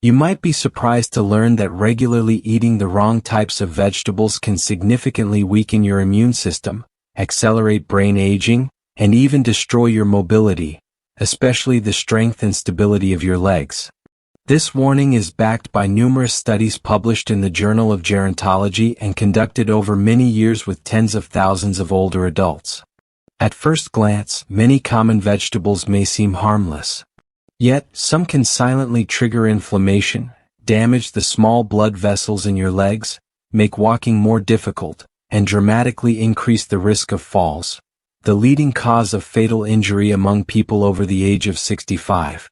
You might be surprised to learn that regularly eating the wrong types of vegetables can significantly weaken your immune system, accelerate brain aging, and even destroy your mobility, especially the strength and stability of your legs. This warning is backed by numerous studies published in the Journal of Gerontology and conducted over many years with tens of thousands of older adults. At first glance, many common vegetables may seem harmless. Yet, some can silently trigger inflammation, damage the small blood vessels in your legs, make walking more difficult, and dramatically increase the risk of falls, the leading cause of fatal injury among people over the age of 65.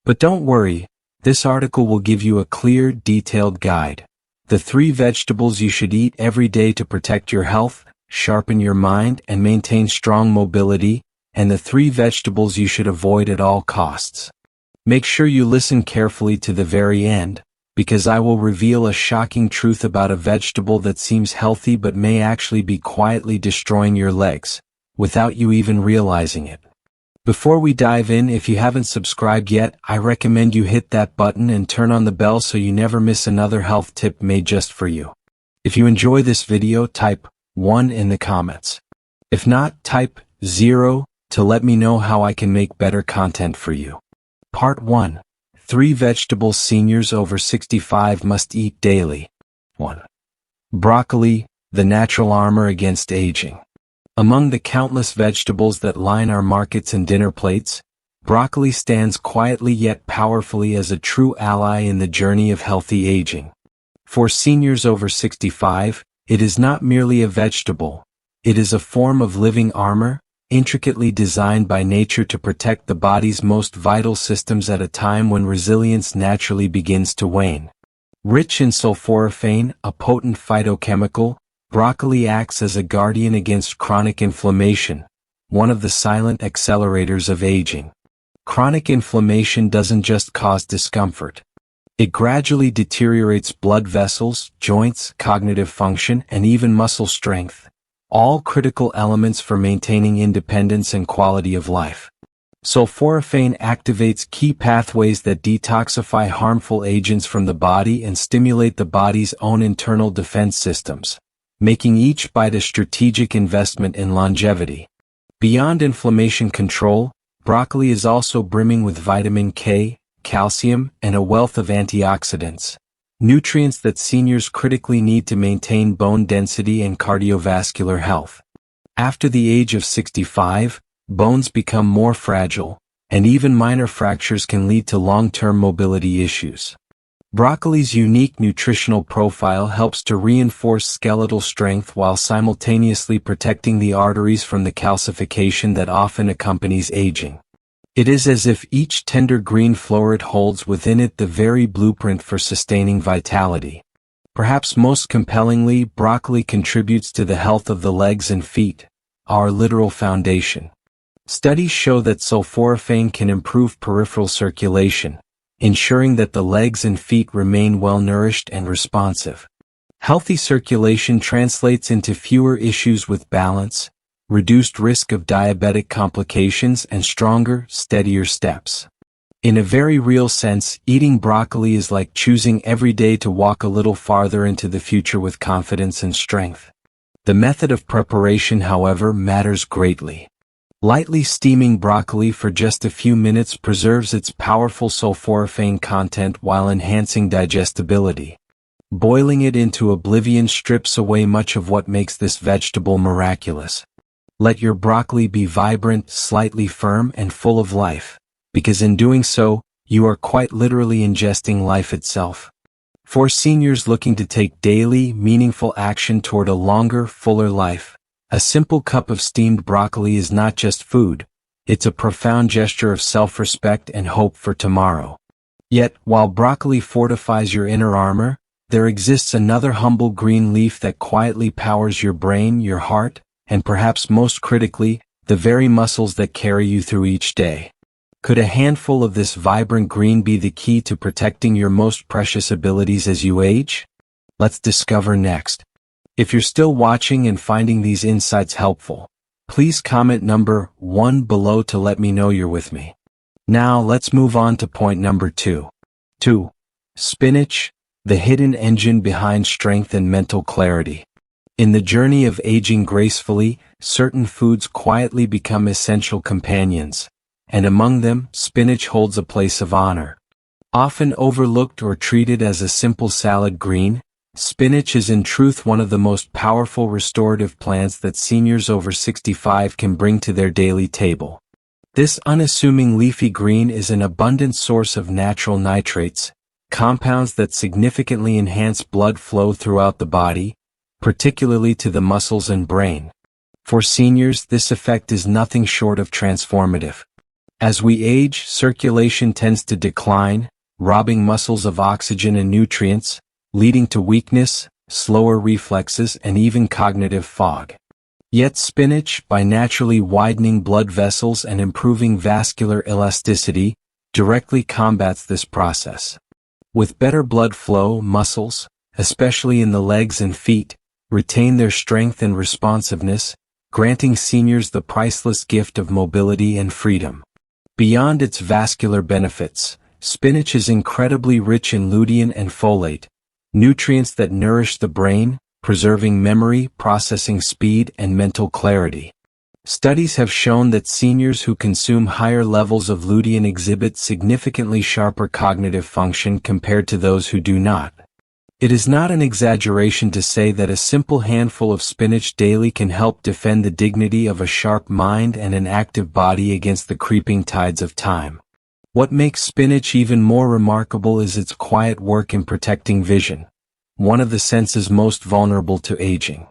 But don't worry, this article will give you a clear, detailed guide. The 3 vegetables you should eat every day to protect your health, sharpen your mind, and maintain strong mobility, and the 3 vegetables you should avoid at all costs. Make sure you listen carefully to the very end, because I will reveal a shocking truth about a vegetable that seems healthy but may actually be quietly destroying your legs, without you even realizing it. Before we dive in, if you haven't subscribed yet, I recommend you hit that button and turn on the bell so you never miss another health tip made just for you. If you enjoy this video, type 1 in the comments. If not, type 0 to let me know how I can make better content for you. Part 1. 3 vegetables seniors over 65 must eat daily. 1. Broccoli, the natural armor against aging. Among the countless vegetables that line our markets and dinner plates, broccoli stands quietly yet powerfully as a true ally in the journey of healthy aging. For seniors over 65, it is not merely a vegetable, it is a form of living armor, intricately designed by nature to protect the body's most vital systems at a time when resilience naturally begins to wane. Rich in sulforaphane, a potent phytochemical, broccoli acts as a guardian against chronic inflammation, one of the silent accelerators of aging. Chronic inflammation doesn't just cause discomfort. It gradually deteriorates blood vessels, joints, cognitive function, and even muscle strength, all critical elements for maintaining independence and quality of life. Sulforaphane activates key pathways that detoxify harmful agents from the body and stimulate the body's own internal defense systems, making each bite a strategic investment in longevity. Beyond inflammation control, broccoli is also brimming with vitamin K, calcium, and a wealth of antioxidants, nutrients that seniors critically need to maintain bone density and cardiovascular health. After the age of 65, bones become more fragile, and even minor fractures can lead to long-term mobility issues. Broccoli's unique nutritional profile helps to reinforce skeletal strength while simultaneously protecting the arteries from the calcification that often accompanies aging. It is as if each tender green floret holds within it the very blueprint for sustaining vitality. Perhaps most compellingly, broccoli contributes to the health of the legs and feet, our literal foundation. Studies show that sulforaphane can improve peripheral circulation, ensuring that the legs and feet remain well-nourished and responsive. Healthy circulation translates into fewer issues with balance, reduced risk of diabetic complications, and stronger, steadier steps. In a very real sense, eating broccoli is like choosing every day to walk a little farther into the future with confidence and strength. The method of preparation, however, matters greatly. Lightly steaming broccoli for just a few minutes preserves its powerful sulforaphane content while enhancing digestibility. Boiling it into oblivion strips away much of what makes this vegetable miraculous. Let your broccoli be vibrant, slightly firm, and full of life, because in doing so, you are quite literally ingesting life itself. For seniors looking to take daily, meaningful action toward a longer, fuller life, a simple cup of steamed broccoli is not just food, it's a profound gesture of self-respect and hope for tomorrow. Yet, while broccoli fortifies your inner armor, there exists another humble green leaf that quietly powers your brain, your heart, and perhaps most critically, the very muscles that carry you through each day. Could a handful of this vibrant green be the key to protecting your most precious abilities as you age? Let's discover next. If you're still watching and finding these insights helpful, please comment number 1 below to let me know you're with me. Now let's move on to point number 2. 2. Spinach, the hidden engine behind strength and mental clarity. In the journey of aging gracefully, certain foods quietly become essential companions, and among them, spinach holds a place of honor. Often overlooked or treated as a simple salad green, spinach is in truth one of the most powerful restorative plants that seniors over 65 can bring to their daily table. This unassuming leafy green is an abundant source of natural nitrates, compounds that significantly enhance blood flow throughout the body, particularly to the muscles and brain. For seniors, this effect is nothing short of transformative. As we age, circulation tends to decline, robbing muscles of oxygen and nutrients, leading to weakness, slower reflexes, and even cognitive fog. Yet spinach, by naturally widening blood vessels and improving vascular elasticity, directly combats this process. With better blood flow, muscles, especially in the legs and feet, retain their strength and responsiveness, granting seniors the priceless gift of mobility and freedom. Beyond its vascular benefits, spinach is incredibly rich in lutein and folate, nutrients that nourish the brain, preserving memory, processing speed, and mental clarity. Studies have shown that seniors who consume higher levels of lutein exhibit significantly sharper cognitive function compared to those who do not. It is not an exaggeration to say that a simple handful of spinach daily can help defend the dignity of a sharp mind and an active body against the creeping tides of time. What makes spinach even more remarkable is its quiet work in protecting vision, one of the senses most vulnerable to aging.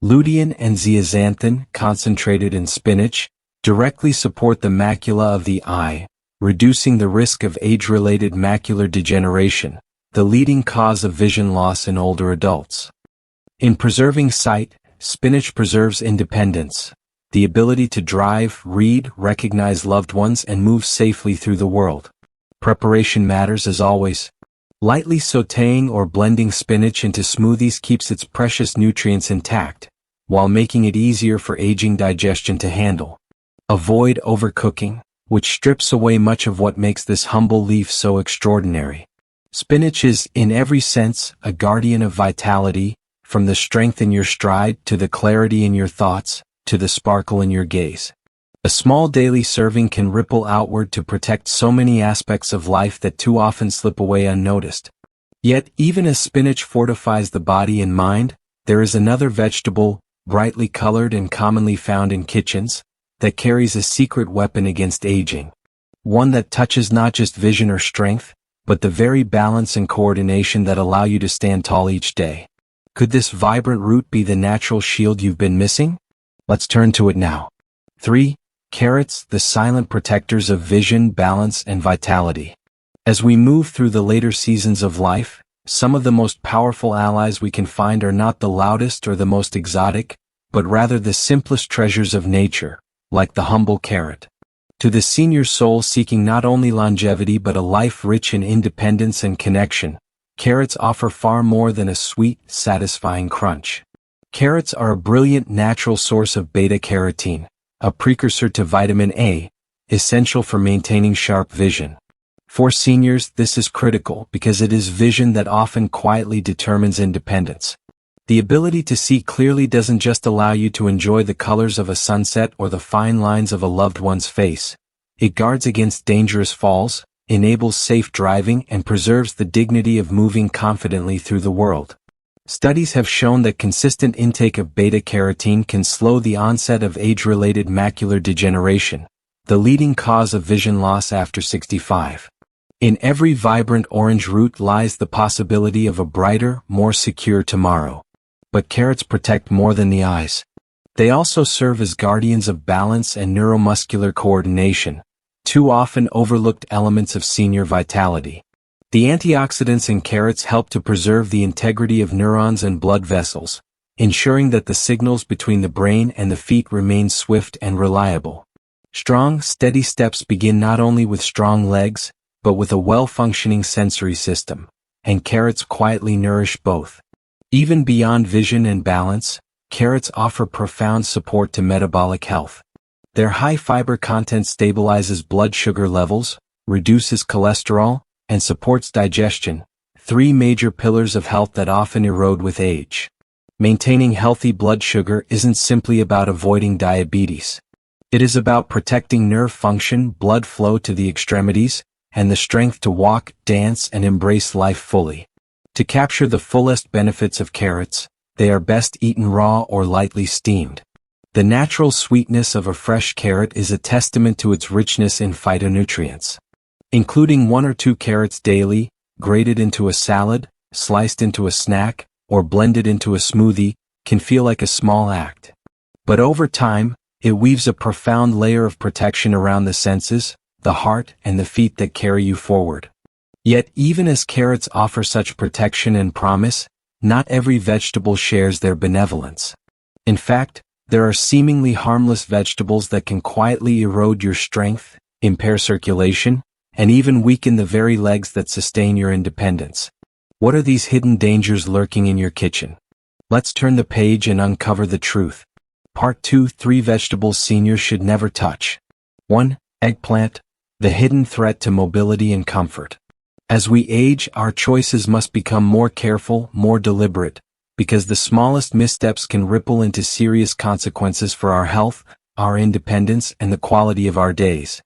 Lutein and zeaxanthin, concentrated in spinach, directly support the macula of the eye, reducing the risk of age-related macular degeneration, the leading cause of vision loss in older adults. In preserving sight, spinach preserves independence, the ability to drive, read, recognize loved ones, and move safely through the world. Preparation matters as always. Lightly sautéing or blending spinach into smoothies keeps its precious nutrients intact, while making it easier for aging digestion to handle. Avoid overcooking, which strips away much of what makes this humble leaf so extraordinary. Spinach is, in every sense, a guardian of vitality, from the strength in your stride to the clarity in your thoughts, to the sparkle in your gaze. A small daily serving can ripple outward to protect so many aspects of life that too often slip away unnoticed. Yet, even as spinach fortifies the body and mind, there is another vegetable, brightly colored and commonly found in kitchens, that carries a secret weapon against aging. One that touches not just vision or strength, but the very balance and coordination that allow you to stand tall each day. Could this vibrant root be the natural shield you've been missing? Let's turn to it now. 3. Carrots, the silent protectors of vision, balance, and vitality. As we move through the later seasons of life, some of the most powerful allies we can find are not the loudest or the most exotic, but rather the simplest treasures of nature, like the humble carrot. To the senior soul seeking not only longevity but a life rich in independence and connection, carrots offer far more than a sweet, satisfying crunch. Carrots are a brilliant natural source of beta-carotene, a precursor to vitamin A, essential for maintaining sharp vision. For seniors, this is critical because it is vision that often quietly determines independence. The ability to see clearly doesn't just allow you to enjoy the colors of a sunset or the fine lines of a loved one's face. It guards against dangerous falls, enables safe driving, and preserves the dignity of moving confidently through the world. Studies have shown that consistent intake of beta-carotene can slow the onset of age-related macular degeneration, the leading cause of vision loss after 65. In every vibrant orange root lies the possibility of a brighter, more secure tomorrow. But carrots protect more than the eyes. They also serve as guardians of balance and neuromuscular coordination, two often overlooked elements of senior vitality. The antioxidants in carrots help to preserve the integrity of neurons and blood vessels, ensuring that the signals between the brain and the feet remain swift and reliable. Strong, steady steps begin not only with strong legs, but with a well-functioning sensory system, and carrots quietly nourish both. Even beyond vision and balance, carrots offer profound support to metabolic health. Their high fiber content stabilizes blood sugar levels, reduces cholesterol, and supports digestion, Three major pillars of health that often erode with age. Maintaining healthy blood sugar isn't simply about avoiding diabetes. It is about protecting nerve function, blood flow to the extremities, and the strength to walk, dance, and embrace life fully. To capture the fullest benefits of carrots, they are best eaten raw or lightly steamed. The natural sweetness of a fresh carrot is a testament to its richness in phytonutrients. Including 1 or 2 carrots daily, grated into a salad, sliced into a snack, or blended into a smoothie, can feel like a small act. But over time, it weaves a profound layer of protection around the senses, the heart, and the feet that carry you forward. Yet even as carrots offer such protection and promise, not every vegetable shares their benevolence. In fact, there are seemingly harmless vegetables that can quietly erode your strength, impair circulation, and even weaken the very legs that sustain your independence. What are these hidden dangers lurking in your kitchen? Let's turn the page and uncover the truth. Part 2: 3 vegetables seniors should never touch. 1. Eggplant, the hidden threat to mobility and comfort. As we age, our choices must become more careful, more deliberate, because the smallest missteps can ripple into serious consequences for our health, our independence, and the quality of our days.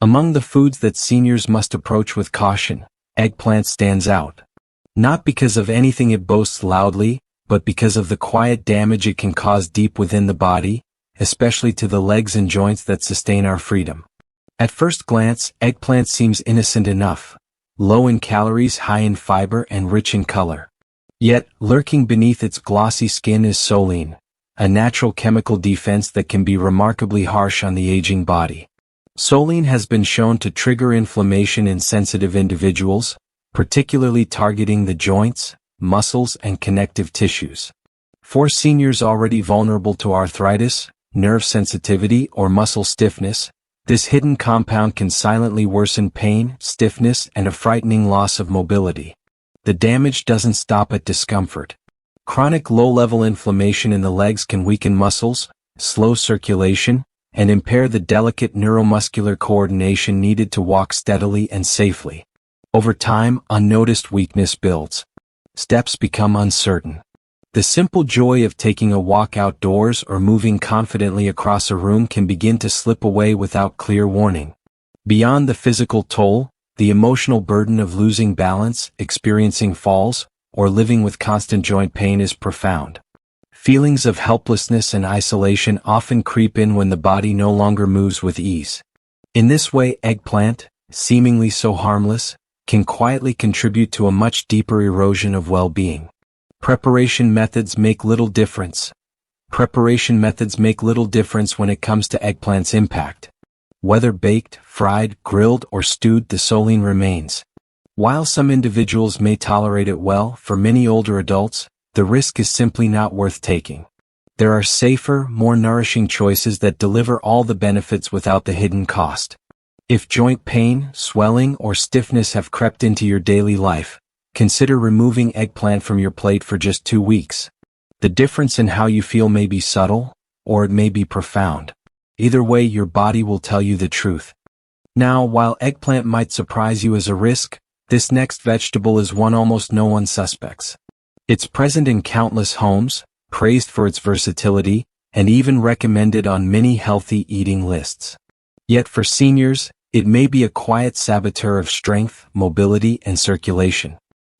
Among the foods that seniors must approach with caution, eggplant stands out. Not because of anything it boasts loudly, but because of the quiet damage it can cause deep within the body, especially to the legs and joints that sustain our freedom. At first glance, eggplant seems innocent enough. Low in calories, high in fiber, and rich in color. Yet, lurking beneath its glossy skin is soline, a natural chemical defense that can be remarkably harsh on the aging body. Soline has been shown to trigger inflammation in sensitive individuals, particularly targeting the joints, muscles, and connective tissues. For seniors already vulnerable to arthritis, nerve sensitivity, or muscle stiffness, this hidden compound can silently worsen pain, stiffness, and a frightening loss of mobility. The damage doesn't stop at discomfort. Chronic low-level inflammation in the legs can weaken muscles, slow circulation, and impair the delicate neuromuscular coordination needed to walk steadily and safely. Over time, unnoticed weakness builds. Steps become uncertain. The simple joy of taking a walk outdoors or moving confidently across a room can begin to slip away without clear warning. Beyond the physical toll, the emotional burden of losing balance, experiencing falls, or living with constant joint pain is profound. Feelings of helplessness and isolation often creep in when the body no longer moves with ease. In this way, eggplant, seemingly so harmless, can quietly contribute to a much deeper erosion of well-being. Preparation methods make little difference. Preparation methods make little difference when it comes to eggplant's impact. Whether baked, fried, grilled, or stewed, the soline remains. While some individuals may tolerate it well, for many older adults, the risk is simply not worth taking. There are safer, more nourishing choices that deliver all the benefits without the hidden cost. If joint pain, swelling, or stiffness have crept into your daily life, consider removing eggplant from your plate for just 2 weeks. The difference in how you feel may be subtle, or it may be profound. Either way, your body will tell you the truth. Now, while eggplant might surprise you as a risk, this next vegetable is one almost no one suspects. It's present in countless homes, praised for its versatility, and even recommended on many healthy eating lists. Yet for seniors, it may be a quiet saboteur of strength, mobility, and circulation.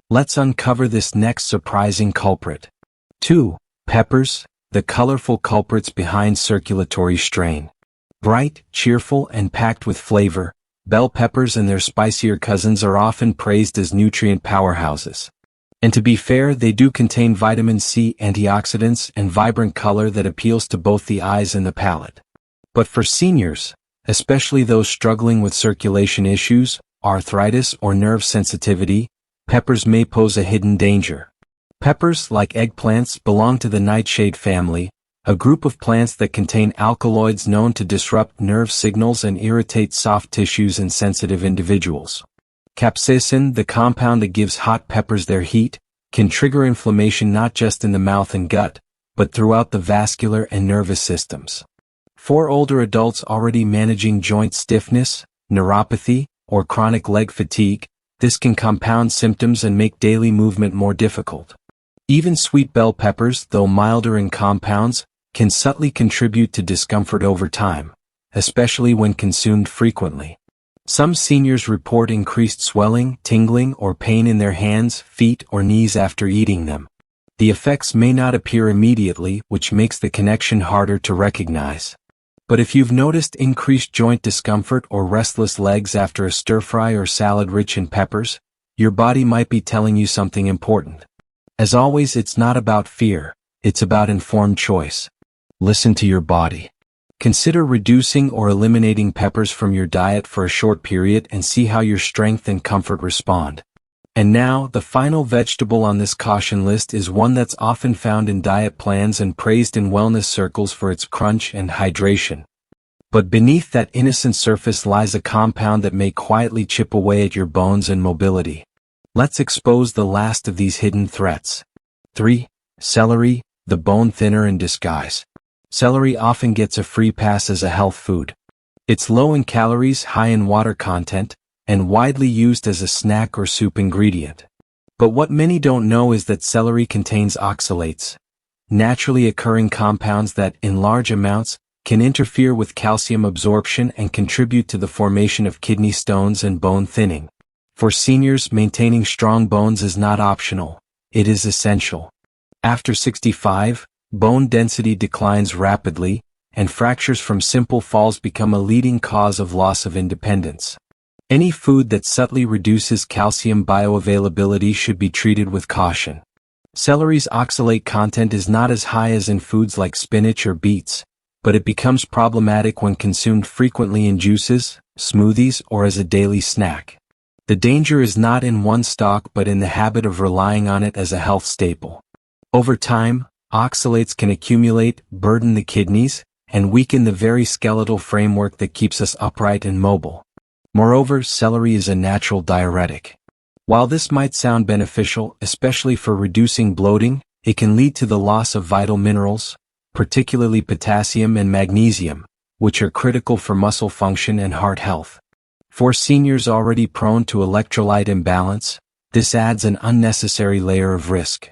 Let's uncover this next surprising culprit. 2. Peppers, the colorful culprits behind circulatory strain. Bright, cheerful, and packed with flavor, bell peppers and their spicier cousins are often praised as nutrient powerhouses. And to be fair, they do contain vitamin C, antioxidants, and vibrant color that appeals to both the eyes and the palate. But for seniors, especially those struggling with circulation issues, arthritis, or nerve sensitivity, peppers may pose a hidden danger. Peppers, like eggplants, belong to the nightshade family, a group of plants that contain alkaloids known to disrupt nerve signals and irritate soft tissues in sensitive individuals. Capsaicin, the compound that gives hot peppers their heat, can trigger inflammation not just in the mouth and gut, but throughout the vascular and nervous systems. For older adults already managing joint stiffness, neuropathy, or chronic leg fatigue, This can compound symptoms and make daily movement more difficult. Even sweet bell peppers, though milder in compounds, can subtly contribute to discomfort over time, especially when consumed frequently. Some seniors report increased swelling, tingling, or pain in their hands, feet, or knees after eating them. The effects may not appear immediately, which makes the connection harder to recognize. But if you've noticed increased joint discomfort or restless legs after a stir-fry or salad rich in peppers, your body might be telling you something important. As always, it's not about fear, it's about informed choice. Listen to your body. Consider reducing or eliminating peppers from your diet for a short period and see how your strength and comfort respond. And now, the final vegetable on this caution list is one that's often found in diet plans and praised in wellness circles for its crunch and hydration. But beneath that innocent surface lies a compound that may quietly chip away at your bones and mobility. Let's expose the last of these hidden threats. 3. Celery, the bone thinner in disguise. Celery often gets a free pass as a health food. It's low in calories, high in water content, and widely used as a snack or soup ingredient. But what many don't know is that celery contains oxalates, naturally occurring compounds that, in large amounts, can interfere with calcium absorption and contribute to the formation of kidney stones and bone thinning. For seniors, maintaining strong bones is not optional, it is essential. After 65, bone density declines rapidly, and fractures from simple falls become a leading cause of loss of independence. Any food that subtly reduces calcium bioavailability should be treated with caution. Celery's oxalate content is not as high as in foods like spinach or beets, but it becomes problematic when consumed frequently in juices, smoothies, or as a daily snack. The danger is not in one stock but in the habit of relying on it as a health staple. Over time, oxalates can accumulate, burden the kidneys, and weaken the very skeletal framework that keeps us upright and mobile. Moreover, celery is a natural diuretic. While this might sound beneficial, especially for reducing bloating, it can lead to the loss of vital minerals, particularly potassium and magnesium, which are critical for muscle function and heart health. For seniors already prone to electrolyte imbalance, this adds an unnecessary layer of risk.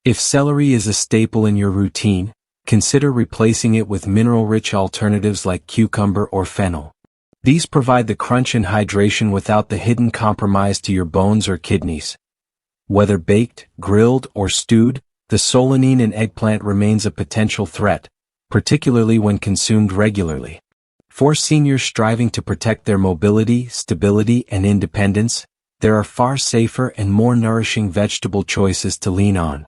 If celery is a staple in your routine, consider replacing it with mineral-rich alternatives like cucumber or fennel. These provide the crunch and hydration without the hidden compromise to your bones or kidneys. Whether baked, grilled, or stewed, the solanine in eggplant remains a potential threat, particularly when consumed regularly. For seniors striving to protect their mobility, stability, and independence, there are far safer and more nourishing vegetable choices to lean on.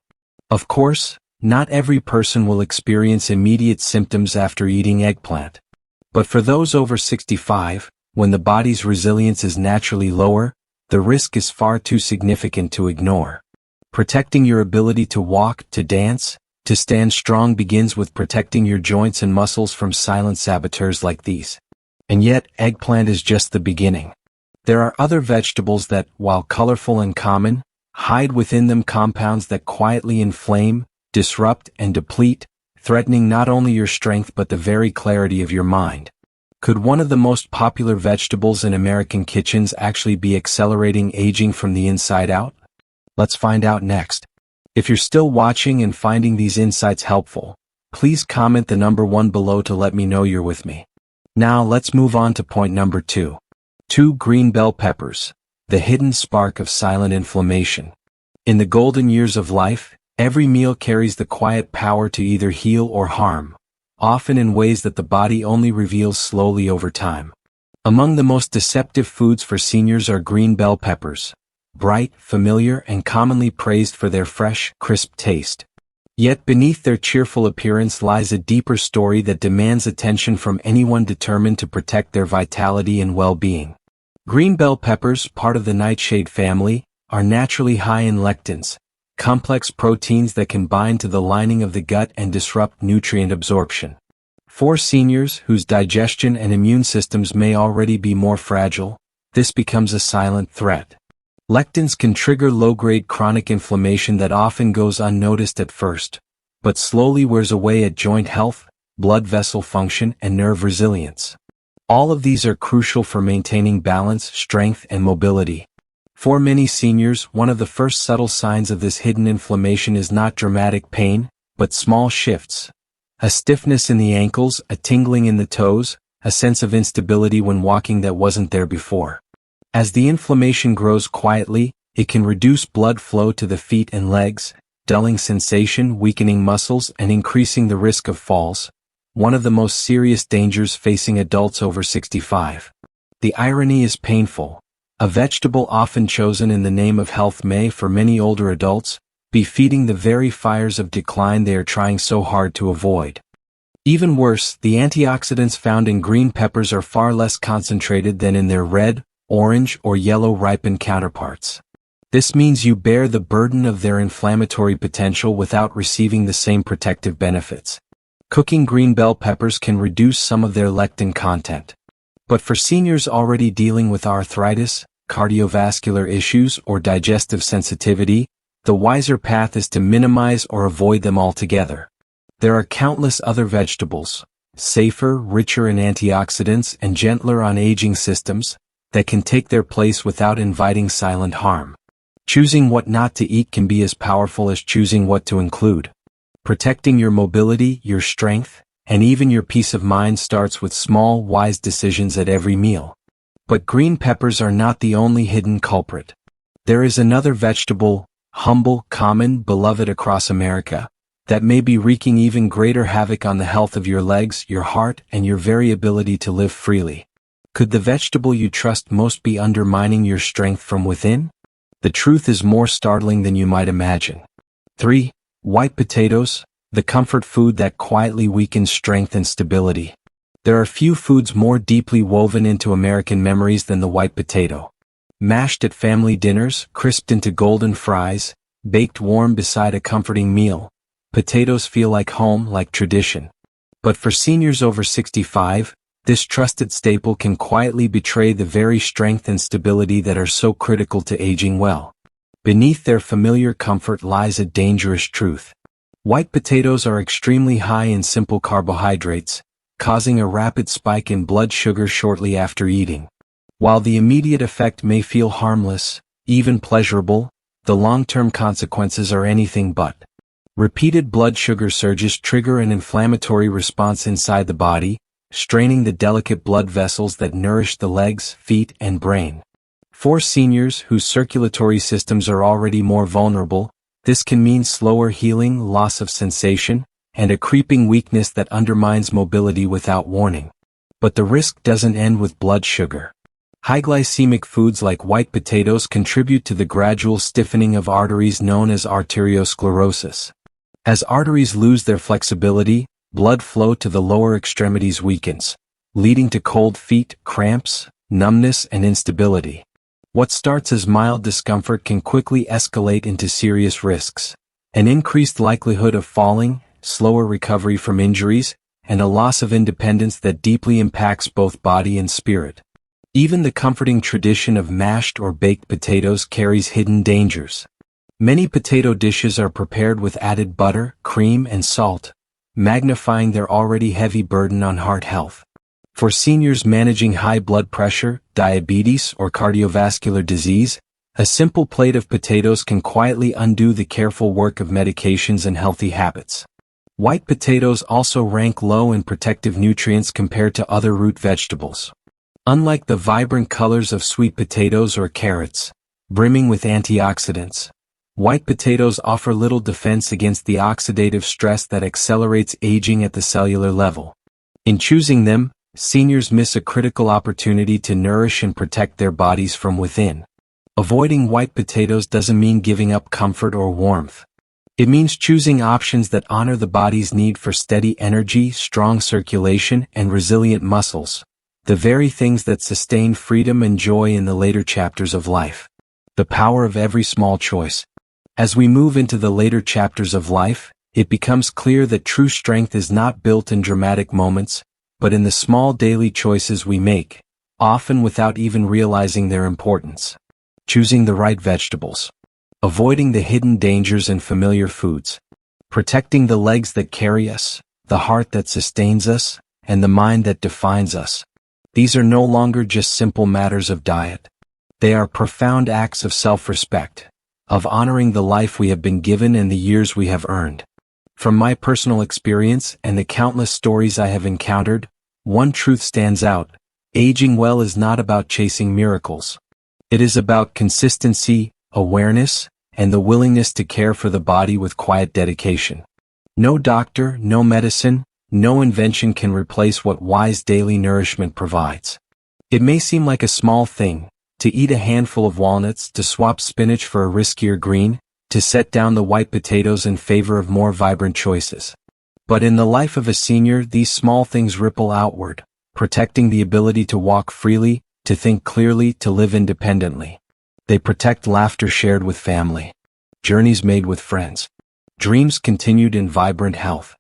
Of course, not every person will experience immediate symptoms after eating eggplant. But for those over 65, when the body's resilience is naturally lower, the risk is far too significant to ignore. Protecting your ability to walk, to dance, to stand strong begins with protecting your joints and muscles from silent saboteurs like these. And yet, eggplant is just the beginning. There are other vegetables that, while colorful and common, hide within them compounds that quietly inflame, disrupt, and deplete, threatening not only your strength but the very clarity of your mind. Could one of the most popular vegetables in American kitchens actually be accelerating aging from the inside out? Let's find out next. If you're still watching and finding these insights helpful, please comment the number 1 below to let me know you're with me. Now let's move on to point number 2. 2 green bell peppers, the hidden spark of silent inflammation. In the golden years of life, every meal carries the quiet power to either heal or harm, often in ways that the body only reveals slowly over time. Among the most deceptive foods for seniors are green bell peppers, bright, familiar, and commonly praised for their fresh, crisp taste. Yet beneath their cheerful appearance lies a deeper story that demands attention from anyone determined to protect their vitality and well-being. Green bell peppers, part of the nightshade family, are naturally high in lectins, complex proteins that can bind to the lining of the gut and disrupt nutrient absorption. For seniors whose digestion and immune systems may already be more fragile, this becomes a silent threat. Lectins can trigger low-grade chronic inflammation that often goes unnoticed at first, but slowly wears away at joint health, blood vessel function, and nerve resilience. All of these are crucial for maintaining balance, strength, and mobility. For many seniors, one of the first subtle signs of this hidden inflammation is not dramatic pain, but small shifts. A stiffness in the ankles, a tingling in the toes, a sense of instability when walking that wasn't there before. As the inflammation grows quietly, it can reduce blood flow to the feet and legs, dulling sensation, weakening muscles, and increasing the risk of falls, one of the most serious dangers facing adults over 65. The irony is painful. A vegetable often chosen in the name of health may, for many older adults, be feeding the very fires of decline they are trying so hard to avoid. Even worse, the antioxidants found in green peppers are far less concentrated than in their red, orange, or yellow ripened counterparts. This means you bear the burden of their inflammatory potential without receiving the same protective benefits. Cooking green bell peppers can reduce some of their lectin content. But for seniors already dealing with arthritis, cardiovascular issues, or digestive sensitivity, the wiser path is to minimize or avoid them altogether. There are countless other vegetables, safer, richer in antioxidants, and gentler on aging systems, that can take their place without inviting silent harm. Choosing what not to eat can be as powerful as choosing what to include. Protecting your mobility, your strength, and even your peace of mind starts with small, wise decisions at every meal. But green peppers are not the only hidden culprit. There is another vegetable, humble, common, beloved across America, that may be wreaking even greater havoc on the health of your legs, your heart, and your very ability to live freely. Could the vegetable you trust most be undermining your strength from within? The truth is more startling than you might imagine. 3. White potatoes, the comfort food that quietly weakens strength and stability. There are few foods more deeply woven into American memories than the white potato. Mashed at family dinners, crisped into golden fries, baked warm beside a comforting meal, potatoes feel like home, like tradition. But for seniors over 65, this trusted staple can quietly betray the very strength and stability that are so critical to aging well. Beneath their familiar comfort lies a dangerous truth. White potatoes are extremely high in simple carbohydrates, causing a rapid spike in blood sugar shortly after eating. While the immediate effect may feel harmless, even pleasurable, the long-term consequences are anything but. Repeated blood sugar surges trigger an inflammatory response inside the body, straining the delicate blood vessels that nourish the legs, feet, and brain. For seniors whose circulatory systems are already more vulnerable, this can mean slower healing, loss of sensation, and a creeping weakness that undermines mobility without warning. But the risk doesn't end with blood sugar. High glycemic foods like white potatoes contribute to the gradual stiffening of arteries known as arteriosclerosis. As arteries lose their flexibility, blood flow to the lower extremities weakens, leading to cold feet, cramps, numbness, and instability. What starts as mild discomfort can quickly escalate into serious risks. An increased likelihood of falling, slower recovery from injuries, and a loss of independence that deeply impacts both body and spirit. Even the comforting tradition of mashed or baked potatoes carries hidden dangers. Many potato dishes are prepared with added butter, cream, and salt, magnifying their already heavy burden on heart health. For seniors managing high blood pressure, diabetes, or cardiovascular disease, a simple plate of potatoes can quietly undo the careful work of medications and healthy habits. White potatoes also rank low in protective nutrients compared to other root vegetables. Unlike the vibrant colors of sweet potatoes or carrots, brimming with antioxidants, white potatoes offer little defense against the oxidative stress that accelerates aging at the cellular level. In choosing them, seniors miss a critical opportunity to nourish and protect their bodies from within. Avoiding white potatoes doesn't mean giving up comfort or warmth. It means choosing options that honor the body's need for steady energy, strong circulation, and resilient muscles, the very things that sustain freedom and joy in the later chapters of life. The power of every small choice. As we move into the later chapters of life, it becomes clear that true strength is not built in dramatic moments, but in the small daily choices we make, often without even realizing their importance. Choosing the right vegetables. Avoiding the hidden dangers in familiar foods. Protecting the legs that carry us, the heart that sustains us, and the mind that defines us. These are no longer just simple matters of diet. They are profound acts of self-respect, of honoring the life we have been given and the years we have earned. From my personal experience and the countless stories I have encountered, one truth stands out: aging well is not about chasing miracles. It is about consistency, awareness, and the willingness to care for the body with quiet dedication. No doctor, no medicine, no invention can replace what wise daily nourishment provides. It may seem like a small thing, to eat a handful of walnuts, to swap spinach for a riskier green, to set down the white potatoes in favor of more vibrant choices. But in the life of a senior, these small things ripple outward, protecting the ability to walk freely, to think clearly, to live independently. They protect laughter shared with family, journeys made with friends, dreams continued in vibrant health.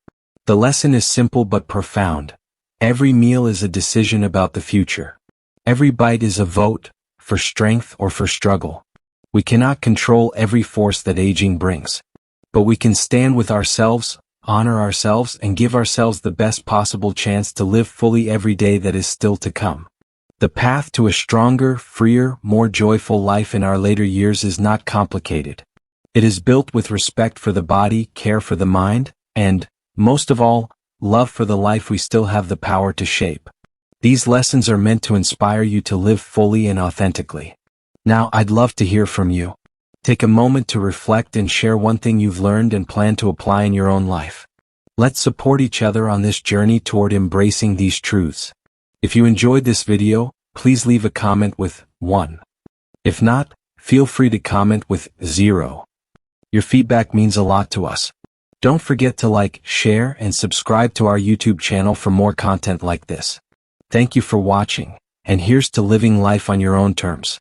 The lesson is simple but profound. Every meal is a decision about the future. Every bite is a vote, for strength or for struggle. We cannot control every force that aging brings. But we can stand with ourselves, honor ourselves, and give ourselves the best possible chance to live fully every day that is still to come. The path to a stronger, freer, more joyful life in our later years is not complicated. It is built with respect for the body, care for the mind, and, most of all, love for the life we still have the power to shape. These lessons are meant to inspire you to live fully and authentically. Now, I'd love to hear from you. Take a moment to reflect and share one thing you've learned and plan to apply in your own life. Let's support each other on this journey toward embracing these truths. If you enjoyed this video, please leave a comment with 1. If not, feel free to comment with 0. Your feedback means a lot to us. Don't forget to like, share, and subscribe to our YouTube channel for more content like this. Thank you for watching, and here's to living life on your own terms.